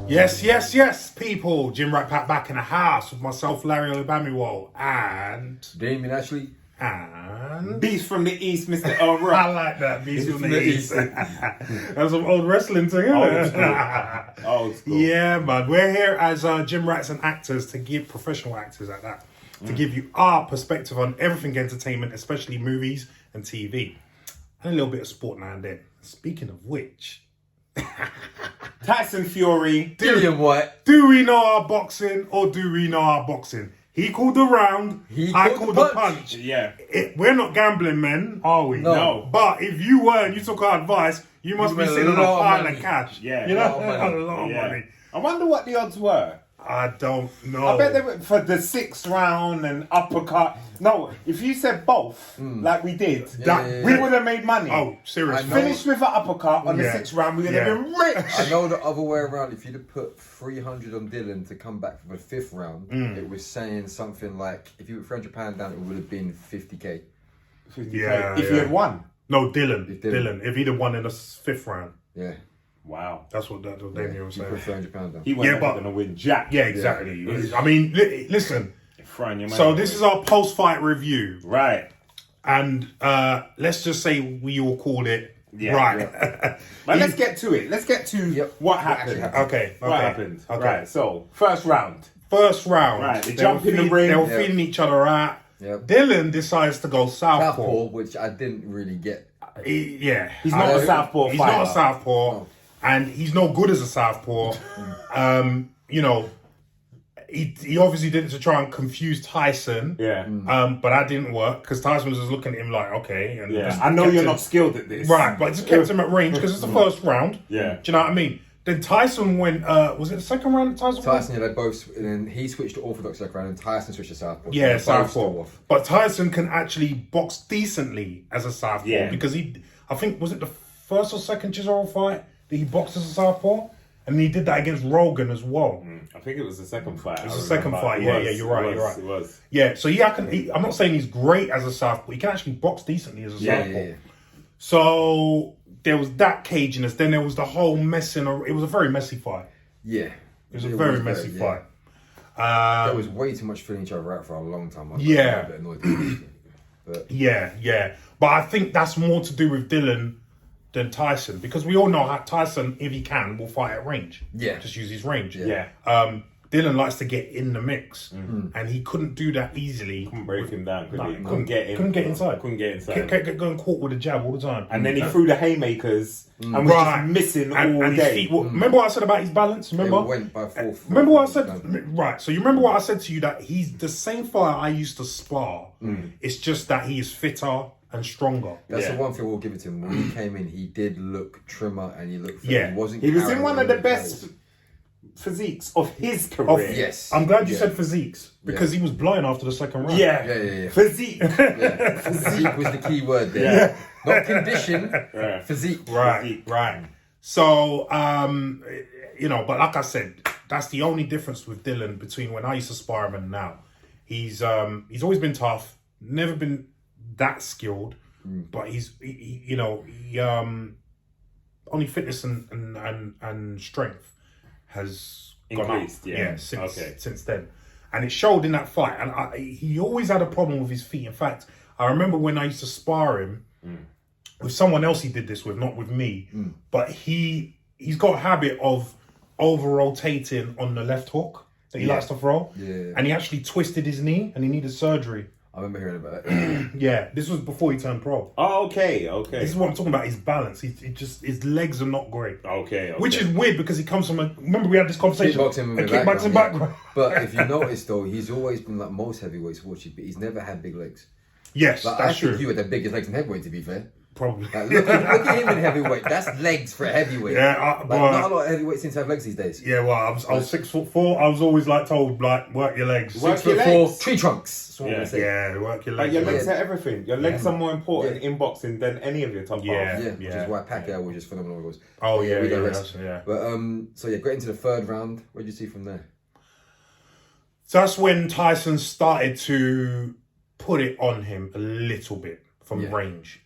Yes, people. Jim Rat Pat back in the house with myself, Larry Olubamiwo, and Damien, actually. And Beast from the East, Mr. O'Rourke. I like that. Beast from the East. That's some old wrestling thing, isn't it? Old school. Yeah, man. We're here as gym rats and actors to give professional actors at that, to give you our perspective on everything entertainment, especially movies and TV, and a little bit of sport now and then. Speaking of which, Tyson Fury. Dillian Whyte. do we know our boxing or do we know our boxing? He called the round, I called the punch. Yeah. We're not gambling men, are we? No. But if you were and you took our advice, you must be sitting on a pile of cash. Yeah. You know, a lot of money. I wonder what the odds were. I don't know. I bet they were for the 6th round and uppercut. No, if you said both, like we did, we would have made money. Oh, seriously. Finished with an uppercut on the 6th round, we would have been rich. I know the other way around. If you'd have put 300 on Dylan to come back for the 5th round, it was saying something like, if you put £300 down, it would have been 50k. 50K. Yeah, If you had won. No, Dylan. If he'd have won in the 5th round. Yeah. Wow. That's what Damien was You put saying. £300 down. He wasn't going to win jack. Yeah, exactly. I mean, listen. So this is our post-fight review. Right. And let's just say we all called it right. Yeah. But let's get to it. Let's get to what happened. Okay. What happened? Okay. Right. So, first round. Right. They jump in the ring. They were feeding each other out. Yep. Dylan decides to go southpaw. Which I didn't really get. He's not a southpaw He's fighter. not a southpaw. And he's no good as a southpaw. You know, he obviously did it to try and confuse Tyson. Yeah. But that didn't work because Tyson was just looking at him like, okay. And just I know kept you're him- not skilled at this. Right, but it just kept him at range because it's the first round. Yeah. Do you know what I mean? Then Tyson went, was it the second round that Tyson went? Tyson, they both, and then he switched to orthodox second round, and Tyson switched to southpaw. Yeah, They both southpaw. still off. But Tyson can actually box decently as a southpaw because I think, was it the first or second Chisholm fight that he boxed as a southpaw? And he did that against Rogan as well. I think it was the second fight. It was the second fight, yeah, you're right. It was. Yeah, so I'm not saying he's great as a southpaw. He can actually box decently as a southpaw. Yeah. So there was that caginess. Then there was the whole messing. It was a very messy fight. Yeah. It was a very messy fight. There was way too much filling each other out for a long time. I was Yeah. a bit annoyed. But Yeah. But I think that's more to do with Dylan than Tyson because we all know how Tyson, if he can, will fight at range. Yeah. Just use his range. Yeah. Dylan likes to get in the mix, and he couldn't do that easily. Couldn't break him down, could he? No, Couldn't get in. Couldn't get inside. Kept going caught with a jab all the time. And then he threw the haymakers and was just missing all and day. his feet, remember what I said about his balance? Remember? It went by fourth. Remember what I said? Right. So you remember what I said to you that he's the same fighter I used to spar. It's just that he is fitter and stronger. That's the one thing we'll give it to him. When he came in, he did look trimmer and he looked fit. Yeah. He wasn't. He was in carrying one of the all best physiques of his career. Yes. I'm glad you said physiques because he was blind after the second round. Yeah. Physique. Physique was the key word there. Not condition. Physique. Right. So, but like I said, that's the only difference with Dylan between when I used to spar him and now. He's always been tough, never been that skilled, but only fitness and strength has Increased, gone up. Since then. And it showed in that fight. And he always had a problem with his feet. In fact, I remember when I used to spar him with someone else he did this with, not with me, but he's got a habit of over-rotating on the left hook that he likes to throw. Yeah. And he actually twisted his knee and he needed surgery. I remember hearing about it. Yeah, this was before he turned pro. Oh, okay. This is what I'm talking about, his balance. His legs are not great. Okay. Which is weird because he comes from remember we had this conversation? Kickboxing background. But if you notice though, he's always been like most heavyweights watching, but he's never had big legs. Yes, Like, that's I think true. you had the biggest legs in heavyweight, to be fair. Probably. Like, look at him in heavyweight. That's legs for a heavyweight. Yeah, not a lot of heavyweights seem to have legs these days. Yeah, well, I was 6'4". I was always told work your legs. Work your 6'4", legs. tree trunks. That's what I'm gonna say. Yeah, work your Like legs. your legs are everything. Your legs are more important in boxing than any of your top half. Which is why Pacquiao was just phenomenal. Was. Oh yeah, we yeah, digress. yeah. But got into the third round. What did you see from there? So that's when Tyson started to put it on him a little bit. from range.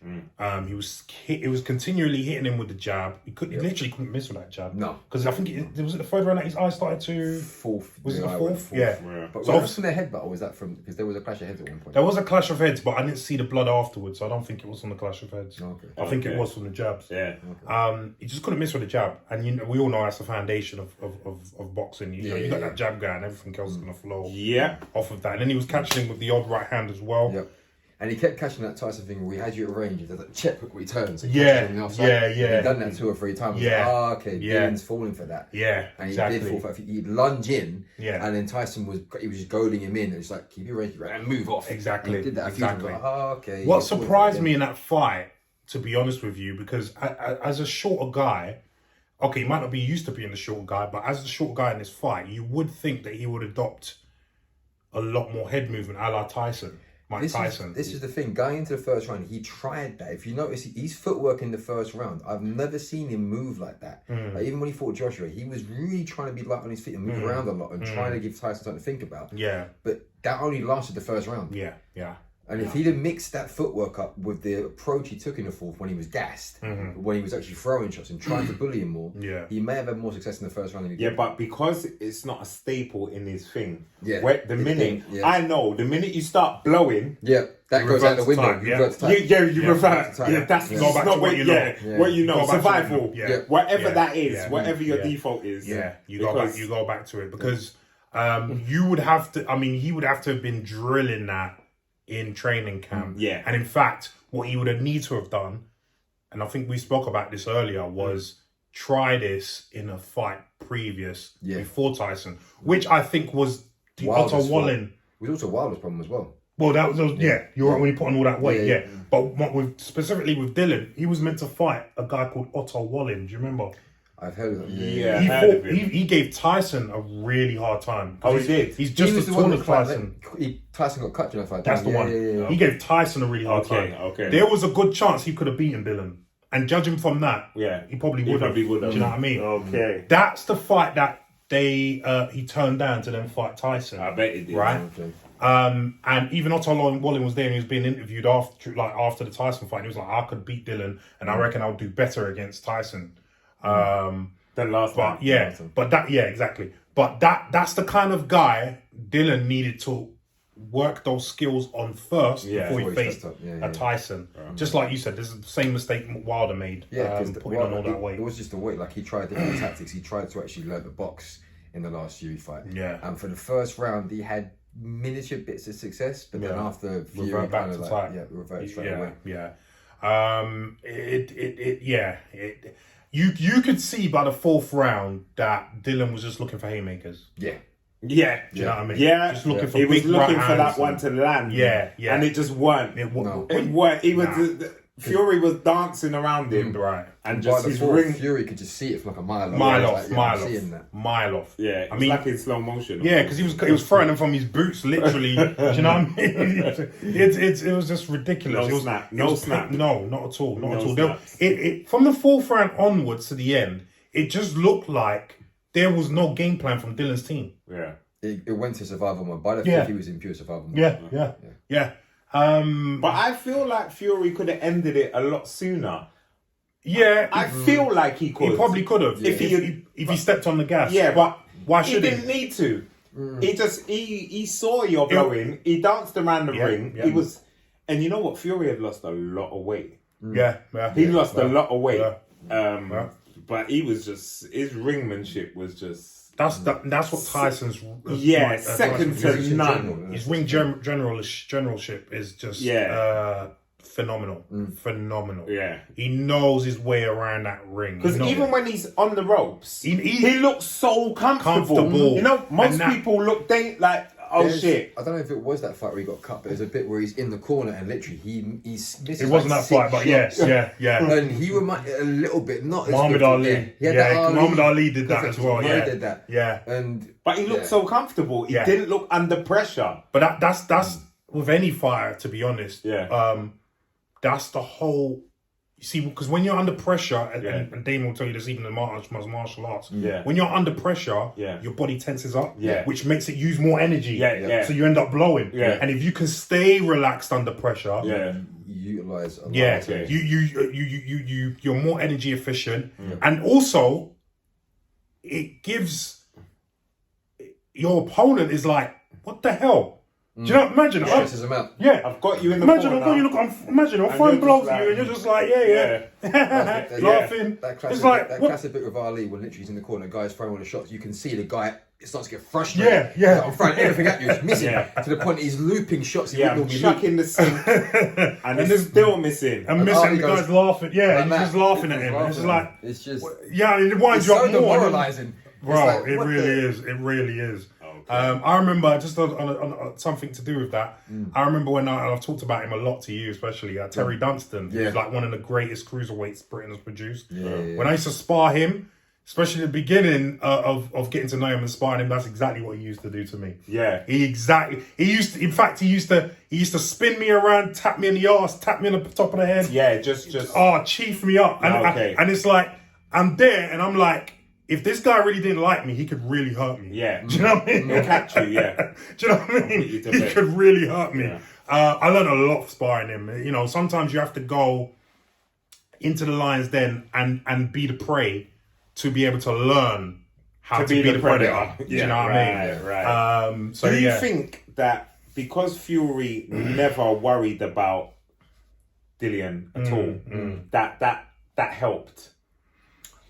He was continually hitting him with the jab. He literally couldn't miss with that jab. No. Because I think it was the third round that his eyes started to... Fourth. Was it the fourth? Yeah. But So was that from their headbutt or was that from... Because there was a clash of heads at one point. There was a clash of heads, but I didn't see the blood afterwards, so I don't think it was from the clash of heads. Okay. I think it was from the jabs. Yeah. He just couldn't miss with the jab. And we all know that's the foundation of boxing. You got that jab guy and everything else is going to flow off of that. And then he was catching him with the odd right hand as well. Yep. And he kept catching that Tyson thing where he had you at range. He does that check hook where he turns. So Yeah. He'd done that 2 or 3 times. Yeah. Okay, Dylan's falling for that. Yeah, And he exactly. did fall for that. He'd lunge in. Yeah. And then Tyson was just goading him in. And it's like, keep your range and move off. Exactly. And he did that a few times. Like, okay. What surprised me in that fight, to be honest with you, because as a shorter guy, okay, he might not be used to being a short guy, but as a short guy in this fight, you would think that he would adopt a lot more head movement, a la Tyson. Tyson. This is the thing. Going into the first round, he tried that. If you notice, his footwork in the first round, I've never seen him move like that. Like, even when he fought Joshua, he was really trying to be light on his feet and move around a lot and trying to give Tyson something to think about. Yeah. But that only lasted the first round. Yeah. And if he'd have mixed that footwork up with the approach he took in the fourth when he was gassed, when he was actually throwing shots and trying to bully him more, he may have had more success in the first round than he did. Yeah, but because it's not a staple in his thing, Yeah. the minute you start blowing, that goes out the window. Time, You revert to time. you revert. Yeah, That's Go back not to what what you you know. know. What you know, Go back to what you survival. know. Yeah. Whatever Yeah. that is, Yeah. whatever your Yeah. default is. You go back to it because you would have to. I mean, he would have to have been drilling that in training camp. Yeah. And in fact, what he would have need to have done, and I think we spoke about this earlier, was try this in a fight previous before Tyson, which I think was the Otto Wallin. It was also Wilder's problem as well. Well, that was you're right when you put on all that weight, But specifically with Dylan, he was meant to fight a guy called Otto Wallin. Do you remember? I've heard of that. He gave Tyson a really hard time. Oh, he did? He's just as tall as Tyson. Tyson got cut in that fight. That's the one. Yeah. He gave Tyson a really hard time. Okay. There was a good chance he could have beaten Dylan. And judging from that, he probably would have. Do you know what I mean? Okay. That's the fight that he turned down to then fight Tyson. I bet he did. Right? Okay. And even Otto Wallin was there and he was being interviewed after the Tyson fight. And he was like, I could beat Dylan and I reckon I'll do better against Tyson. The last one. Exactly. But that's the kind of guy Dylan needed to work those skills on first before he faced a Tyson. Just like you said, this is the same mistake Wilder made. Putting on all that weight. It was just the weight. Like, he tried different tactics. He tried to actually learn the box in the last Fury fight. Yeah. And for the first round, he had miniature bits of success, but then after Fury back to fight. reverted straight away. You could see by the fourth round that Dylan was just looking for haymakers. Yeah. Do you know what I mean? Just looking for he was big looking right for that hands one to land. And it just weren't. It weren't. He was Fury was dancing around him. Right. And just his ring. Fury could just see it from like a mile off. Mile off. Yeah. I mean, like in slow motion. Yeah, because he was throwing them from his boots, literally. Do you know what I mean? It was just ridiculous. No snap. No, not at all. Not at all. It from the fourth round onwards to the end, it just looked like there was no game plan from Dylan's team. Yeah. It went to survival mode. By the fifth, he was in pure survival mode. Yeah. But I feel like Fury could have ended it a lot sooner. Yeah. I feel like he could. He probably could have if he stepped on the gas. Yeah, but why should he? Didn't need to. He just he saw you're blowing. He danced around the ring. He was, and you know what? Fury had lost a lot of weight. He lost a lot of weight. But he was just, his ringmanship was just. That's what Tyson's. Second to none. His ring generalship is just phenomenal. Phenomenal. Yeah. He knows his way around that ring. Because even when he's on the ropes, he looks so comfortable. You know, most people look like, shit. I don't know if it was that fight where he got cut, but there's a bit where he's in the corner and literally he misses. It wasn't that fight, but yeah. And he reminded a little bit, not as Muhammad Ali. Muhammad Ali did that as well. He did that. But he looked so comfortable. He didn't look under pressure. But that's with any fighter, to be honest. Yeah. That's the whole see, because when you're under pressure, and Damien will tell you this even in martial arts, when you're under pressure, your body tenses up, which makes it use more energy. So you end up blowing. And if you can stay relaxed under pressure, you utilize a lot. You're more energy efficient, and also it gives your opponent is like, what the hell? Do you know? Imagine, Stresses him out. I've got you in the imagine, corner. imagine, I'm throwing blows at you, and you're just like, laughing. That classic bit with Ali when literally he's in the corner, the guy's throwing all the shots. You can see the guy starts to get frustrated. I'm throwing everything at you, it's missing to the point he's looping shots. I'm chucking the sink, and it's still missing. And missing, the guy's laughing. Yeah, he's just laughing at him. It's like, it's just, it winds you up more. Demoralizing. Bro, it really is. It really is. I remember just on something to do with that. I remember when I've talked about him a lot to you, especially Terry Dunstan. He was like one of the greatest cruiserweights Britain has produced. When I used to spar him, especially in the beginning of getting to know him and sparring him, that's exactly what he used to do to me. He used to spin me around, tap me in the arse, tap me on the top of the head. Chief me up, and it's like I'm there, and I'm like, if this guy really didn't like me, he could really hurt me. Do you know what I mean? He'll catch you, Do you know what I mean? He could really hurt me. I learned a lot sparring him. You know, sometimes you have to go into the lion's den and be the prey to be able to learn how to be the predator. Do you know what I mean? Right. Do you think that because Fury never worried about Dillian at all, that helped?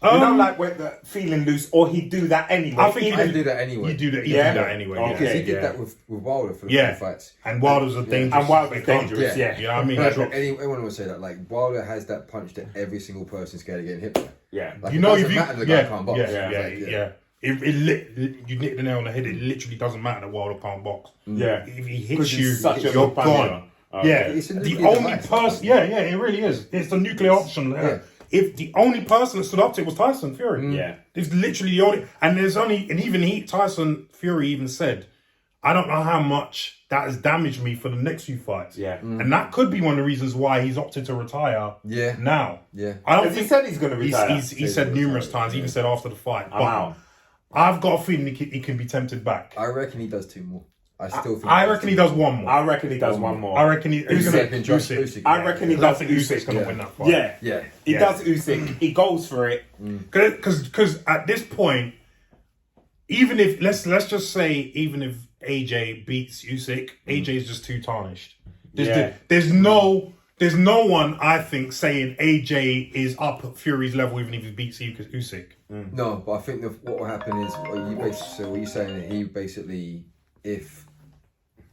You know, like with the feeling loose, or he'd do that anyway. I think he'd do that anyway. He'd do that anyway. Okay. He did that with Wilder for the few fights. And Wilder's a dangerous. And Wilder's dangerous. You know what I mean? Anyone would say that. Like Wilder has that punch that every single person's scared of getting hit by. Like, you know, if it doesn't matter the guy can't box. You nicked the nail on the head. It literally doesn't matter that Wilder can't box. If he hits you, you're gone. The only person. It really is. It's the nuclear option. If the only person that stood up to it was Tyson Fury. It's literally the only, and even Tyson Fury even said, I don't know how much that has damaged me for the next few fights. And that could be one of the reasons why he's opted to retire now. I don't think he said he's going to retire. He said numerous times, even said after the fight. But I've got a feeling he can be tempted back. I reckon he does 2 more. I reckon he does one more. I reckon he does one more. I reckon he's going to Usyk. I reckon he does Usyk's going to win that fight. He does Usyk. He goes for it. Because at this point, even if let's just say even if AJ beats Usyk, AJ is just too tarnished. There's no one, I think, saying AJ is up at Fury's level even if he beats Usyk. No, but I think what will happen is what you're saying that he basically, if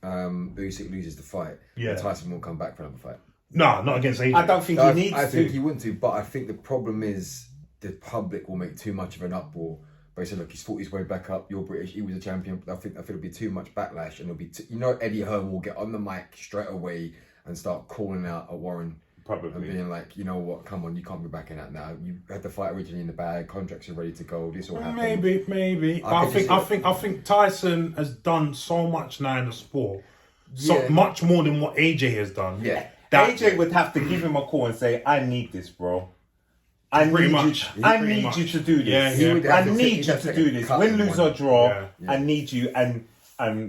Usyk loses the fight, Tyson won't come back for another fight. No, not against AJ. I don't think he needs to. I think he wouldn't to, but I think the problem is the public will make too much of an uproar. But he said, look, he's fought his way back up. You're British. He was a champion. I think it'll be too much backlash, and it'll be Eddie Hearn will get on the mic straight away and start calling out at Warren. Probably. And being like, you know what, come on, you can't be backing that now. You had the fight originally in the bag, contracts are ready to go, this all happened. Maybe. I think Tyson has done so much now in the sport. So much more than what AJ has done. AJ would have to give him a call and say, I need this, bro. I need you to do this. I need you to do this. Win, lose or draw, I need you, and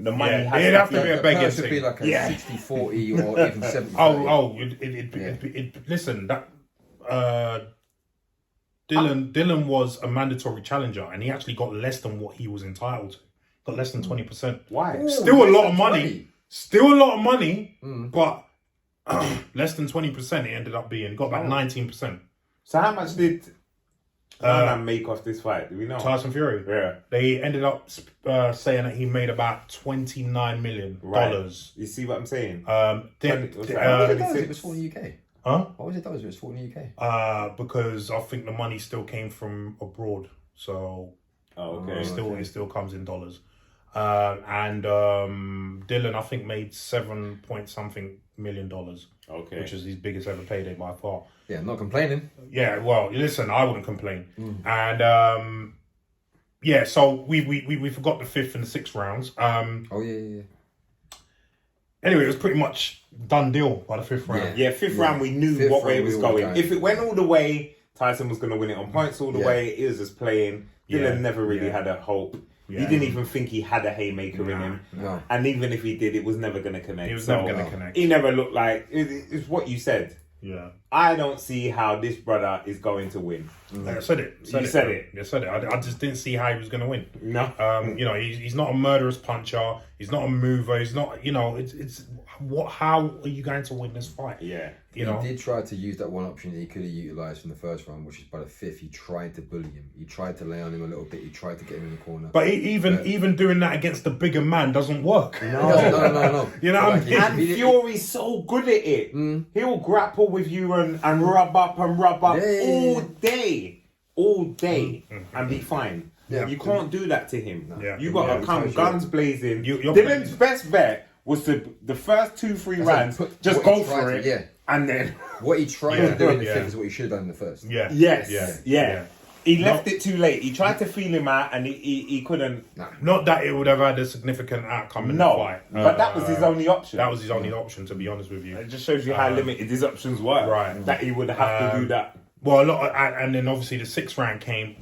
the money has it'd have to be a begging thing. It be like a 60-40 or even 70-30. Listen, that Dillian was a mandatory challenger, and he actually got less than what he was entitled to. Got less than 20%. Why? Still a lot of money. Still a lot of money, but less than 20% it ended up being. Got about 19%. So how much did Mandem make off this fight? Do we know? Tyson Fury? Yeah. They ended up saying that he made about $29 million. You see what I'm saying? It was fought in the UK. Huh? What was it that was fought in the UK? Because I think the money still came from abroad. So it still comes in dollars. And Dillian, I think, made $7 million. Okay. Which is his biggest ever payday by far. Yeah, I'm not complaining. Yeah, well, listen, I wouldn't complain. And so we forgot the 5th and the 6th rounds. anyway, it was pretty much done deal by the 5th round. Yeah, fifth round, we knew what way it was going. If it went all the way, Tyson was going to win it on points all the way. It was just playing. Dylan never really had a hope. Yeah. He didn't even think he had a haymaker in him. No. And even if he did, it was never going to connect. He was never going to connect. He never looked like... It's what you said. Yeah. I don't see how this brother is going to win. I said it. You said it. I said it. I just didn't see how he was going to win. No. You know, he's not a murderous puncher. He's not a mover. He's not, you know, it's what? How are you going to win this fight? Yeah. He did try to use that one option that he could have utilised from the first round, which is by the 5th. He tried to bully him. He tried to lay on him a little bit. He tried to get him in the corner. But even doing that against the bigger man doesn't work. No. You know what I mean? And Fury's so good at it. He'll grapple with you and rub up all day. And be fine. Yeah. You can't do that to him. No. You got to come guns blazing. Dylan's best bet was the first 2-3 rounds, just go for it. And then what he tried to do in the 5th is what he should have done in the first. Yeah. He left it too late. He tried to feel him out and he couldn't. Not that it would have had a significant outcome in the fight. But that was his only option. That was his only option, to be honest with you. It just shows you how limited his options were. Right. That he would have to do that. Well, and then obviously the 6th round came.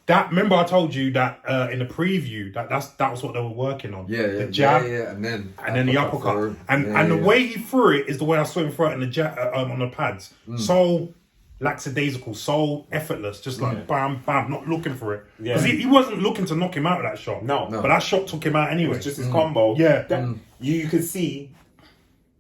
That remember I told you that in the preview that was what they were working on. The jab, and then the uppercut, and the way he threw it is the way I saw him throw it in the jab on the pads. So lackadaisical, so effortless, just like bam, bam, not looking for it. Because he wasn't looking to knock him out with that shot. No. But that shot took him out anyway. It was just his combo. Yeah. You could see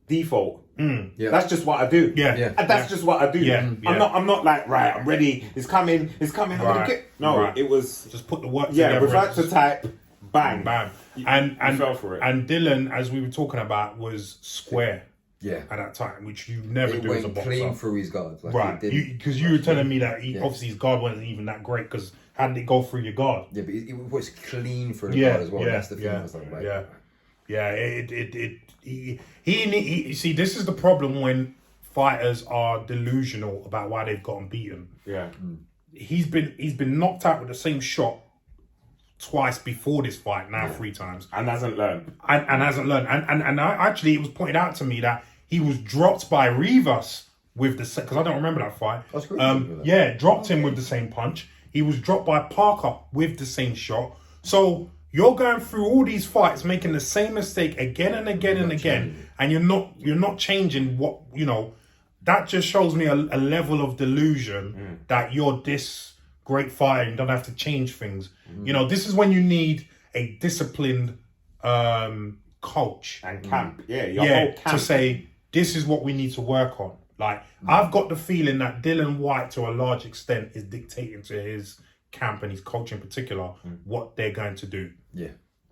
default. That's just what I do. That's just what I do. I'm not like, right, I'm ready. It's coming. I'm gonna get. No, it was just put the work together. Revert to type, bang, bam, and fell for it. And Dylan, as we were talking about, was square. At that time, which you never do as a boxer. Clean through his guard, because you were telling me that obviously his guard wasn't even that great. Because how did it go through your guard? Yeah, but it was clean through the guard as well. That's the thing. He see, this is the problem when fighters are delusional about why they've gotten beaten. He's been knocked out with the same shot twice before this fight, now 3 times, and hasn't learned. And hasn't learned. And actually, it was pointed out to me that he was dropped by Rivas with the because I don't remember that fight. Dropped him with the same punch. He was dropped by Parker with the same shot. So you're going through all these fights, making the same mistake again and again and again, and you're not changing what you know. That just shows me a level of delusion that you're this great fighter and don't have to change things. You know, this is when you need a disciplined coach and camp. Whole camp to say this is what we need to work on. Like I've got the feeling that Dillian Whyte, to a large extent, is dictating to his camp and his coach in particular what they're going to do.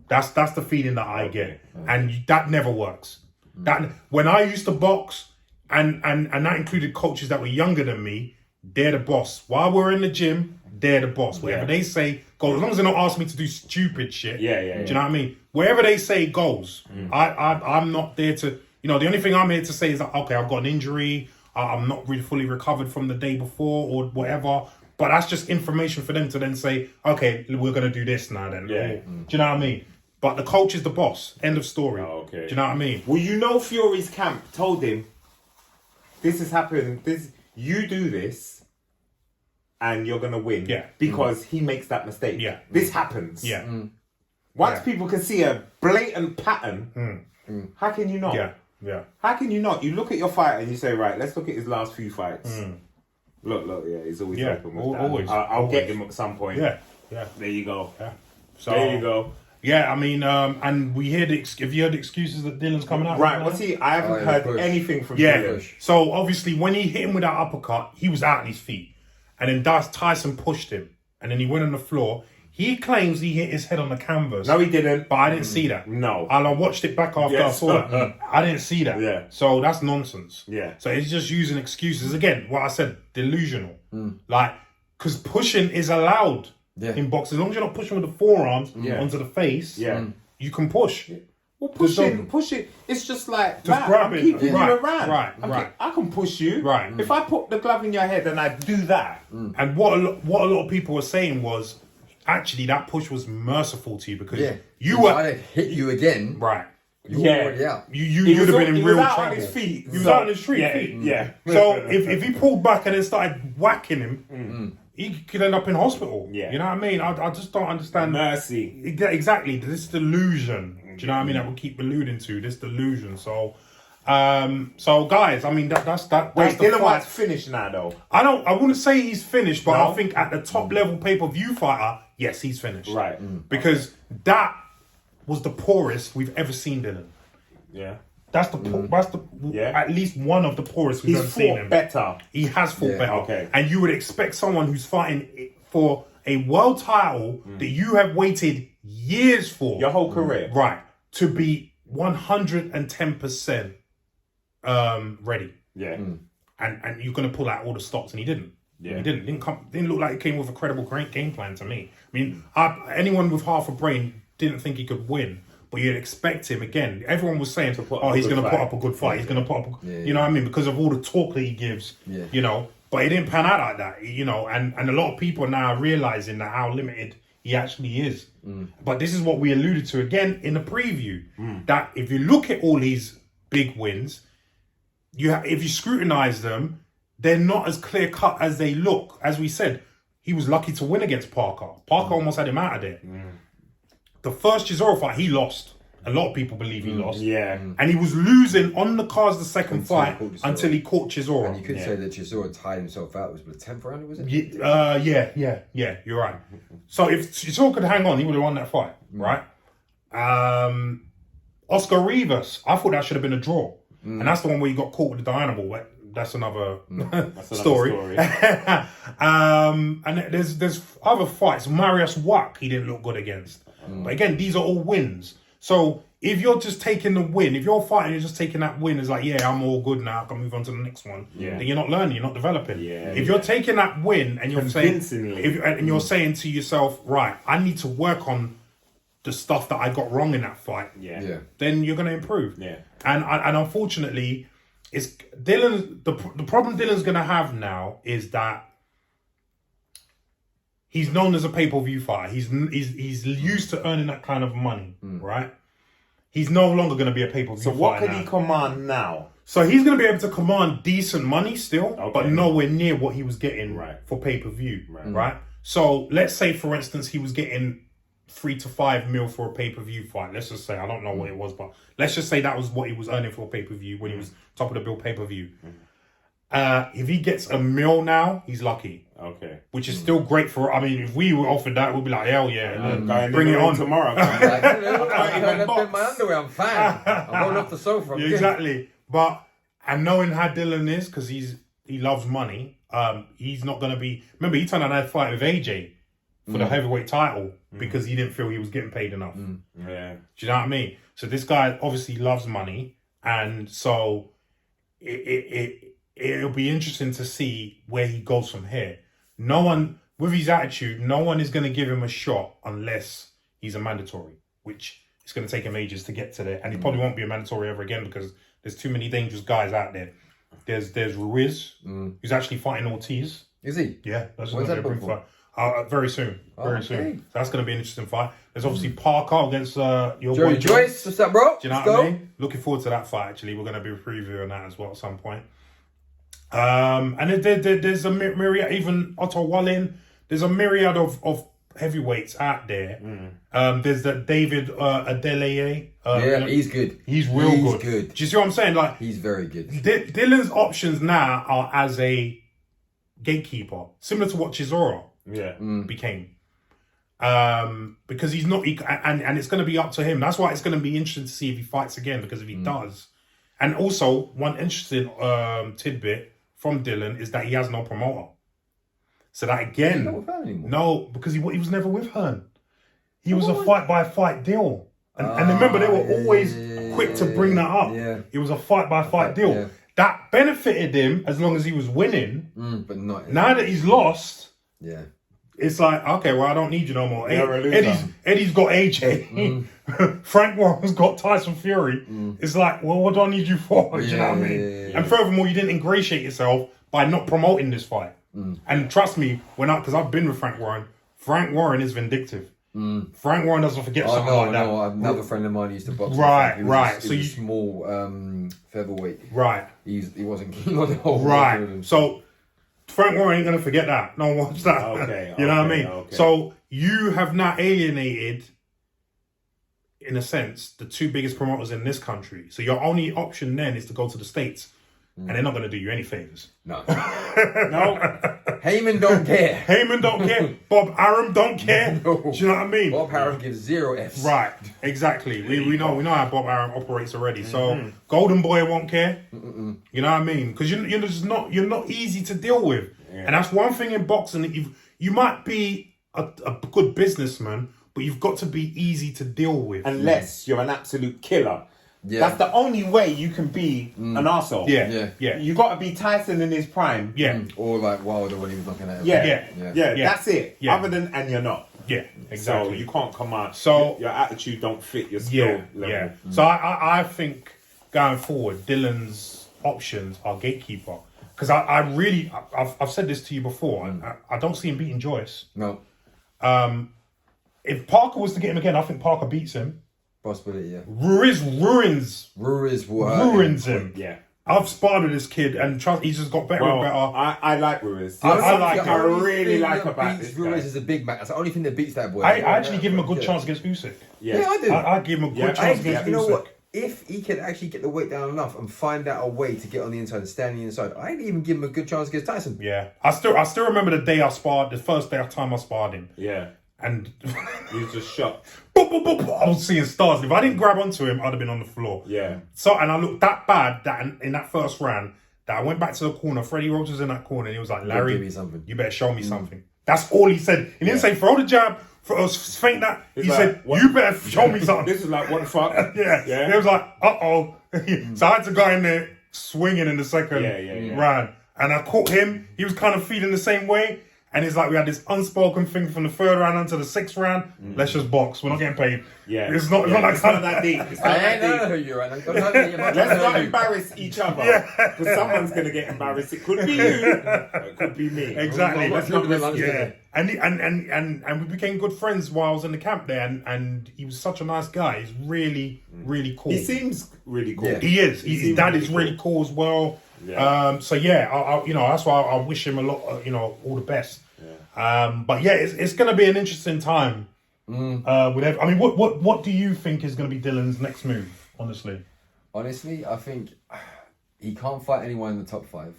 That's the feeling that I get, and that never works. That when I used to box, and that included coaches that were younger than me, they're the boss. While we're in the gym, they're the boss. Whatever they say goes. As long as they don't ask me to do stupid shit. Do you know what I mean? Wherever they say goes. I'm not there to. You know, the only thing I'm here to say is that okay, I've got an injury. I'm not really fully recovered from the day before or whatever. But that's just information for them to then say, okay, we're going to do this now then. Do you know what I mean? But the coach is the boss. End of story. Do you know what I mean? Well, you know Fury's camp told him, this has happened. You do this and you're going to win. Because he makes that mistake. This happens. Once people can see a blatant pattern, how can you not? How can you not? You look at your fighter and you say, right, let's look at his last few fights. Look, he's always open with that. Always. I'll get him at some point. There you go. So, there you go. I mean, and we hear have you heard the excuses that Dylan's coming out? Right, I haven't heard anything from Dylan. So obviously when he hit him with that uppercut, he was out on his feet. And then Tyson pushed him. And then he went on the floor. He claims he hit his head on the canvas. No, he didn't. But I didn't see that. No. And I watched it back after I saw that. I didn't see that. So that's nonsense. So he's just using excuses. Again, what I said, delusional. Like, because pushing is allowed in boxing. As long as you're not pushing with the forearms onto the face, you can push. Well, push it. It's just like just grab it. Keep you around. Right. I can push you. Right. If I put the glove in your head and I do that. And what a lot of people were saying was, actually, that push was merciful to you because you were hit you again. Right. You're already out. You'd have been in real trouble. On his feet. He was out on his feet. Yeah. So if he pulled back and then started whacking him, he could end up in hospital. Yeah. You know what I mean? I just don't understand. Mercy. Exactly. This delusion. Do you know what I mean? That we keep alluding to. This delusion. So guys, I mean that's Wait, the Dillian fight. Whyte's finished now though. I wouldn't say he's finished, but No? I think at the top level pay-per-view fighter, yes, he's finished. Right. Because that was the poorest we've ever seen Dillian. Yeah. That's at least one of the poorest we've ever He's seen fought him. better. He has fought better. Okay. And you would expect someone who's fighting for a world title that you have waited years for. Your whole career. Right. To be 110% ready. Yeah. And you're going to pull out all the stops, and he didn't. Yeah. He didn't look like he came with a credible great game plan to me. I mean, anyone with half a brain didn't think he could win. But you'd expect him again. Everyone was saying, he's going to put up a good fight. He's going to put up, you know what I mean? Because of all the talk that he gives, you know. But it didn't pan out like that, you know. And a lot of people are now realizing that how limited he actually is. But this is what we alluded to again in the preview. That if you look at all these big wins, if you scrutinize them, they're not as clear cut as they look. As we said, he was lucky to win against Parker. Parker almost had him out of there. The first Chisora fight, he lost. A lot of people believe he lost. Yeah. And he was losing on the cards the second fight until he caught Chisora. And you could say that Chisora tied himself out. Was the 10th round, was it? Yeah, you're right. So if Chisora could hang on, he would have won that fight, right? Oscar Rivas, I thought that should have been a draw. And that's the one where he got caught with the Diana ball. That's another story. And there's other fights. Marius Wack, he didn't look good against. But again, these are all wins. So if you're just taking the win, if you're fighting, you're just taking that win as like, yeah, I'm all good now, I can move on to the next one. Then you're not learning, you're not developing. If you're taking that win and you're saying, you're saying to yourself, right, I need to work on the stuff that I got wrong in that fight. Then you're going to improve. And unfortunately, it's Dillian. The problem Dillian's going to have now is that he's known as a pay-per-view fighter. He's used to earning that kind of money, right? He's no longer going to be a pay-per-view fighter. So what can he command now? So he's going to be able to command decent money still, but nowhere near what he was getting for pay-per-view, right? So let's say, for instance, he was getting 3 to 5 mil for a pay-per-view fight. Let's just say, I don't know what it was, but let's just say that was what he was earning for a pay-per-view when he was top of the bill pay-per-view. If he gets $1 million now, he's lucky. Which is still great for. I mean, if we were offered that, we'd be like, hell yeah, bring it on tomorrow. I'm in my underwear. I'm fine. I'm rolling off the sofa. Exactly. But and knowing how Dillian is, because he loves money, he's not gonna be. Remember, he turned out that fight with AJ for the heavyweight title because he didn't feel he was getting paid enough. Do you know what I mean? So this guy obviously loves money, and so it'll be interesting to see where he goes from here. No one, with his attitude, no one is going to give him a shot unless he's a mandatory, which it's going to take him ages to get to there. And he probably won't be a mandatory ever again because there's too many dangerous guys out there. There's Ruiz, who's actually fighting Ortiz. Is he? Yeah, that's going to be a big fight. Very soon. Very soon. So that's going to be an interesting fight. There's obviously Parker against your boy Joyce. What's up, bro? Do you know what I mean? Looking forward to that fight, actually. We're going to be previewing that as well at some point. And there's a myriad, even Otto Wallin, there's a myriad of heavyweights out there. There's the David Adeleye. He's good. He's real good. Do you see what I'm saying? Like, he's very good. Dillian's options now are as a gatekeeper, similar to what Chisora became. Because he's not, and it's going to be up to him. That's why it's going to be interesting to see if he fights again, because if he does. And also, one interesting tidbit from Dillian is that he has no promoter. So that again, he's not with Hearn anymore. No, because he was never with Hearn. He was a fight-by-fight deal. And remember, they were always quick to bring that up. It was a fight-by-fight deal. Yeah. That benefited him as long as he was winning. But not now that he's lost, it's like, okay, well, I don't need you no more. Eddie's got AJ. Frank Warren's got Tyson Fury. It's like, well, what do I need you for? Do you know what I mean? And furthermore, you didn't ingratiate yourself by not promoting this fight. And trust me, because I've been with Frank Warren is vindictive. Frank Warren doesn't forget something like that. No, another friend of mine used to box. Right. So small featherweight. Right. He wasn't keen on the whole. Right. So Frank Warren ain't gonna forget that. No one wants that. Okay. You know what I mean? Okay. So you have now alienated, in a sense, the two biggest promoters in this country. So your only option then is to go to the States. And they're not going to do you any favors. No. Heyman don't care. Heyman don't care. Bob Arum don't care. No. Do you know what I mean? Bob Arum gives 0 Fs. Right, exactly. We know how Bob Arum operates already. So Golden Boy won't care. You know what I mean? Because you're not easy to deal with, and that's one thing in boxing that you might be a good businessman, but you've got to be easy to deal with. Unless you're an absolute killer. Yeah. That's the only way you can be an arsehole. Yeah. You got to be Tyson in his prime. Yeah. Or like Wilder when he was knocking at him. Yeah. That's it. Yeah. Other than, and you're not. Yeah, exactly. So you can't come out. So your attitude don't fit your skill level. Yeah. So I think going forward, Dylan's options are gatekeeper. Because I've said this to you before, and I don't see him beating Joyce. No. If Parker was to get him again, I think Parker beats him. Possibility, yeah. Ruiz ruins him. Yeah. I've sparred with this kid, and he's just got better and better. I like Ruiz. I really like about this Ruiz guy. is a big man. That's the only thing that beats that boy. I actually give him a good chance against Usyk. Yeah, I do. I give him a good chance against Usyk. You know what? If he could actually get the weight down enough and find out a way to get on the inside and stand on the inside, I'd even give him a good chance against Tyson. Yeah. I still remember the day the first time I sparred him. Yeah. And he was just shot. Boop, boop, boop. I was seeing stars. If I didn't grab onto him, I'd have been on the floor. Yeah. So, and I looked that bad that in that first round that I went back to the corner. Freddie Rhodes was in that corner, and he was like, "Larry, give me something. You better show me something." That's all he said. He didn't say throw the jab, feint that. He said, what? "You better show me something." This is like, what the fuck? Yeah. It was like, uh-oh. So I had to go in there swinging in the second round, and I caught him. He was kind of feeling the same way. And it's like we had this unspoken thing from the 3rd round onto the 6th round. Let's just box. We're not getting paid. Yeah, it's not that kind of that deep. It's I not ain't that know deep. who you're at. Let's not embarrass each other. Because someone's gonna get embarrassed. It could be you. It could be me. Exactly. Let's not risk it. Yeah. And we became good friends while I was in the camp there. And he was such a nice guy. He's really, really cool. He seems really cool. Yeah. He is. His dad is really cool as well. Yeah. So yeah, I that's why I wish him a lot. All the best. But yeah, it's going to be an interesting time. What do you think is going to be Dylan's next move? Honestly, I think he can't fight anyone in the top 5.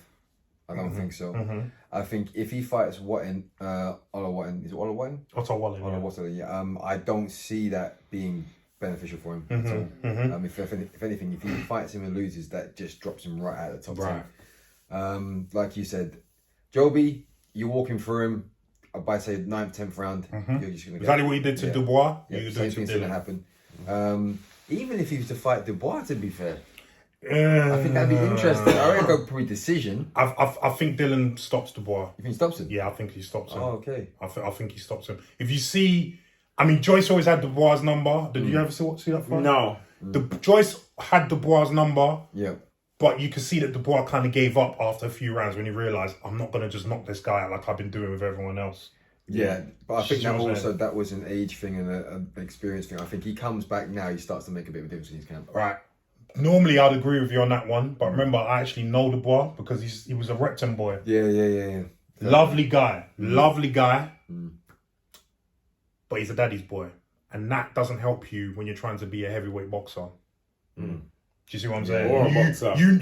I don't think so. I think if he fights Watton, Ola Watton, is it Ola Watton? Otto Wallen. Ola Watton, yeah. I don't see that being beneficial for him at all. If anything, if he fights him and loses, that just drops him right out of the top 10. Like you said, Joby, you're walking through him. By say 9th, 10th round, you're just gonna get exactly what you did to Dubois. Yeah, same thing's gonna happen. Even if he was to fight Dubois, to be fair, I think that'd be interesting. I reckon go probably decision. I think Dylan stops Dubois. You think he stops him? Yeah, I think he stops him. Oh, okay. I think he stops him. If you see, Joyce always had Dubois' number. Did you ever see that fight? No. Joyce had Dubois' number. Yeah. But you could see that Dubois kind of gave up after a few rounds when he realised, I'm not going to just knock this guy out like I've been doing with everyone else. Yeah, but I think that was an age thing and an experience thing. I think he comes back now, he starts to make a bit of a difference in his camp. Right. Normally, I'd agree with you on that one. But remember, I actually know Dubois because he was a Repton boy. Yeah. Lovely guy. But he's a daddy's boy. And that doesn't help you when you're trying to be a heavyweight boxer. Do you see what I'm saying? Or a boxer. You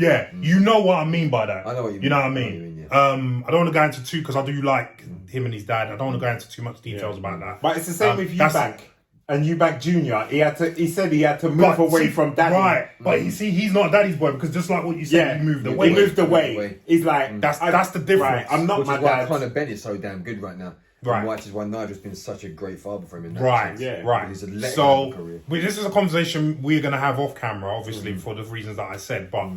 know what I mean by that. I know what you mean. You know what I mean? I don't want to go into because I do like him and his dad. I don't want to go into too much details about that. But it's the same with Eubank. And Eubank Jr. He said he had to move away from daddy. Right. But you see, he's not daddy's boy because just like what you said, he moved away. He moved away. He's like, that's the difference. Right, I'm not my dad. Conor Benn is so damn good right now. Right. Which is why Nigel's been such a great father for him in that right, sense. Right. He's this is a conversation we're going to have off camera, obviously, for the reasons that I said. But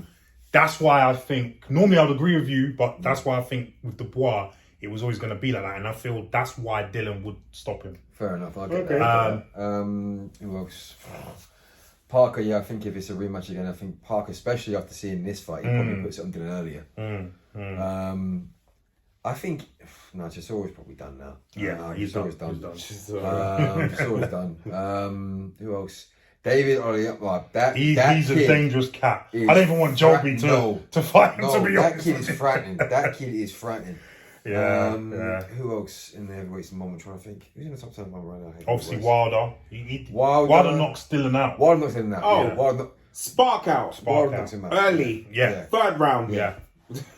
that's why I think, normally I'd agree with you, but that's why I think with Dubois, it was always going to be like that. And I feel that's why Dylan would stop him. Fair enough. I get that. Who else? Parker, I think if it's a rematch again, I think Parker, especially after seeing this fight, he probably puts it on Dylan earlier. I think Chisora's probably done now. Yeah, he's done. Chisora's done. Who else? David Ollie, he's a dangerous cat. I don't even want Joby to fight him, to be honest. That kid is frightening. That kid is frightening. Yeah, Who else in the heavyweights at the moment? I'm trying to think. Who's in the top 10 right now? Obviously, Wilder. Wilder knocks Dillian out. Wilder knocks him out. Oh, Wilder Spark out. Wilder knocks him out. Early. Yeah. Third round. Yeah.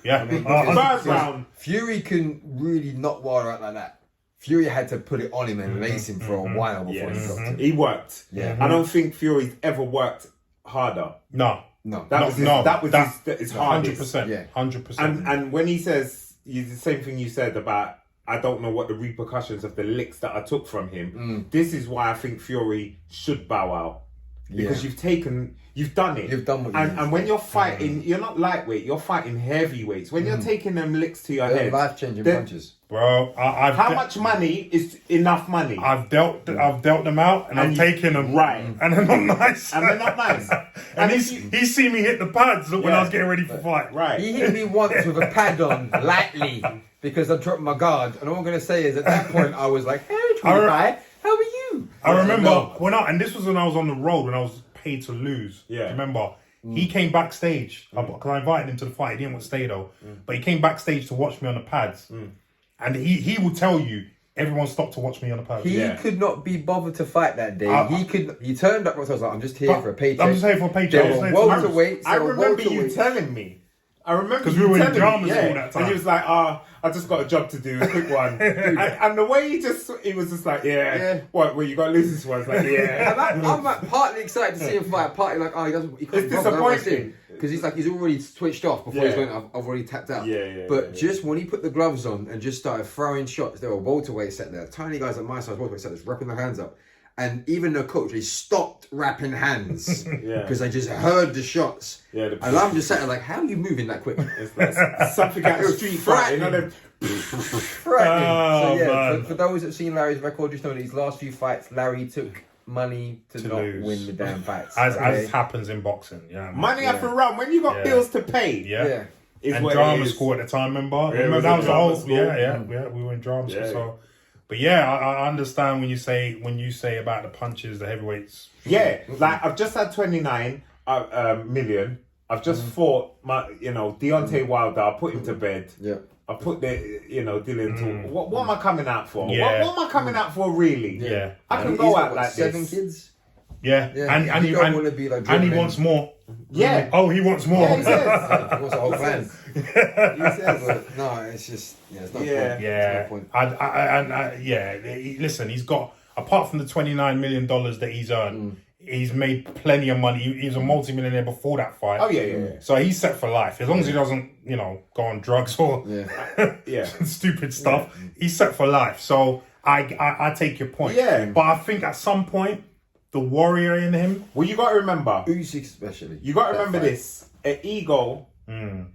Third round. Fury couldn't really knock Wilder out like that. Fury had to put it on him and lace him for a while before he got it. He worked. Yeah. I don't think Fury's ever worked harder. No. That was his hardest. 100%. Yeah. 100%. And when he says the same thing you said about, I don't know what the repercussions of the licks that I took from him. This is why I think Fury should bow out. Because you've done it. You've done what you need. And when you're fighting, you're not lightweight, you're fighting heavyweights. When you're taking them licks to your head. Life-changing punches. Bro, how much money is enough money? I've dealt them out and I've taken them. Right. And they're not nice. And they're not nice. And he's seen me hit the pads when I was getting ready for fight. Right. He hit me once with a pad on, lightly, because I dropped my guard. And all I'm going to say is at that point, I was like, hey, how are you? I remember and this was when I was on the road, when I was paid to lose. Yeah. Do you remember? He came backstage, because I invited him to the fight. He didn't want to stay though. But he came backstage to watch me on the pads. And he will tell you, everyone stopped to watch me on the pads. He could not be bothered to fight that day. He turned up. I was like, I'm just here for a paycheck. I'm just here for a paycheck. I remember you telling me. I remember because we were in dramas all that time. And he was like, I just got a job to do, a quick one. and the way he was just like, what, well, you got to lose this one? It's like, And I'm like partly excited to see him fight, partly like, he can't. It's disappointing. Because he's already switched off before he's went, I've already tapped out. But just when he put the gloves on and just started throwing shots, there were welterweights set there, tiny guys like my size welterweight set there, wrapping their hands up. And even the coach, they stopped wrapping hands because they just heard the shots. And I'm just sat there like, how are you moving that quick? It's like something out of the street fight, for those that have seen Larry's record, just know that his last few fights, Larry took money to not lose. win the damn fights. As happens in boxing. Money have to run when you got bills to pay. And drama school at the time, remember that was the whole school. We were in drama school. So, but I understand when you say about the punches, the heavyweights. Like I've just had 29 million. I've just fought my, Deontay Wilder. I put him to bed. I put the, Dillian to. What am I coming out for? What am I coming out for really? I can go out like 7 kids. And you don't want to be like. And he wants more. Oh, he wants more. Yeah, he says. He wants a whole plan. He says, but no, it's just it's no point. Listen, he's got, apart from the $29 million that he's earned, he's made plenty of money. He was a multi-millionaire before that fight. Oh yeah. So he's set for life as long as he doesn't, go on drugs or stupid stuff. He's set for life. So I take your point. But I think at some point, the warrior in him. Well, you got to remember, Usyk especially. You got to remember this: an ego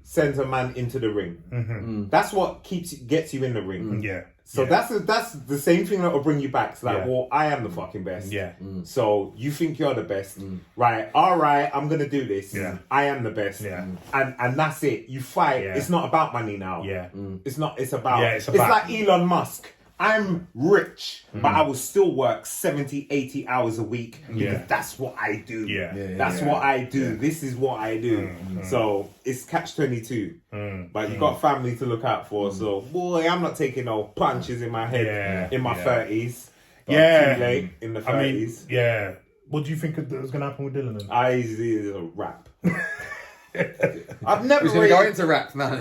sends a man into the ring. That's what gets you in the ring. So that's the same thing that will bring you back. It's like, well, I am the fucking best. So you think you're the best, right? All right, I'm gonna do this. I am the best. And that's it. You fight. It's not about money now. It's not. It's about. It's like Elon Musk. I'm rich, but I will still work 70, 80 hours a week because that's what I do. That's what I do. This is what I do. So it's catch-22. But you got family to look out for. So, boy, I'm not taking no punches in my head in my 30s. Too late in the 30s. What do you think was going to happen with Dillian then? It's a rap. I've never He's going to go into rap, man.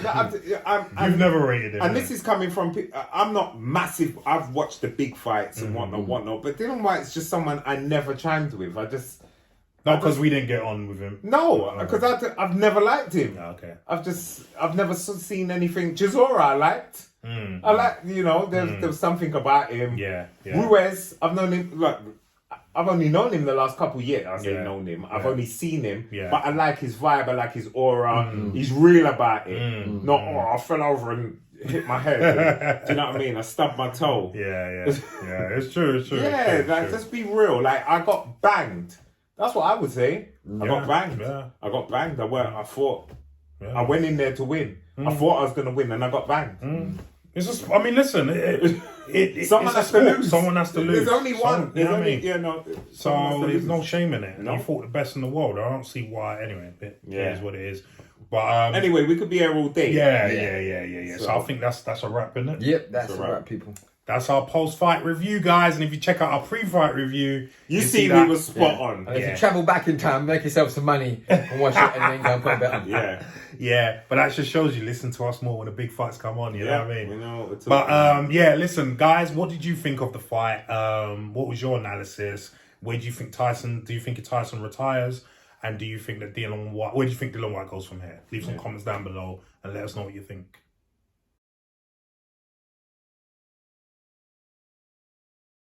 You've never rated him. And this is coming from... I'm not massive... I've watched the big fights and whatnot. But Dillian Whyte's just someone I never chimed with. Not because we didn't get on with him. No, because I've never liked him. I've never seen anything... Chisora I liked. I like, there was something about him. Ruiz, I've known him... Look, I've only known him the last couple of years. I say known him. I've only seen him. But I like his vibe. I like his aura. He's real about it. Not, I fell over and hit my head. Do you know what I mean? I stubbed my toe. It's true. Just be real. Like, I got banged. That's what I would say. I got banged. I got banged. I fought. I went in there to win. I thought I was going to win and I got banged. It's just, I mean, listen, Someone has to lose. Someone has to lose. There's only one. You know what I mean? So there's no shame in it. No. You fought the best in the world. I don't see why. Anyway, it is what it is. But anyway, we could be here all day. Yeah. So I think that's a wrap, isn't it? Yep, that's a wrap, people. That's our post-fight review, guys. And if you check out our pre-fight review, you see we were spot on. And if you travel back in time, make yourself some money and watch it, and then go and put a bet on. Yeah. But that just shows you listen to us more when the big fights come on. You know what I mean? We know what we're but listen, guys, what did you think of the fight? What was your analysis? Where do you think Tyson? Do you think Tyson retires? And do you think that Dillian Whyte? Where do you think Dillian Whyte goes from here? Leave some comments down below and let us know what you think.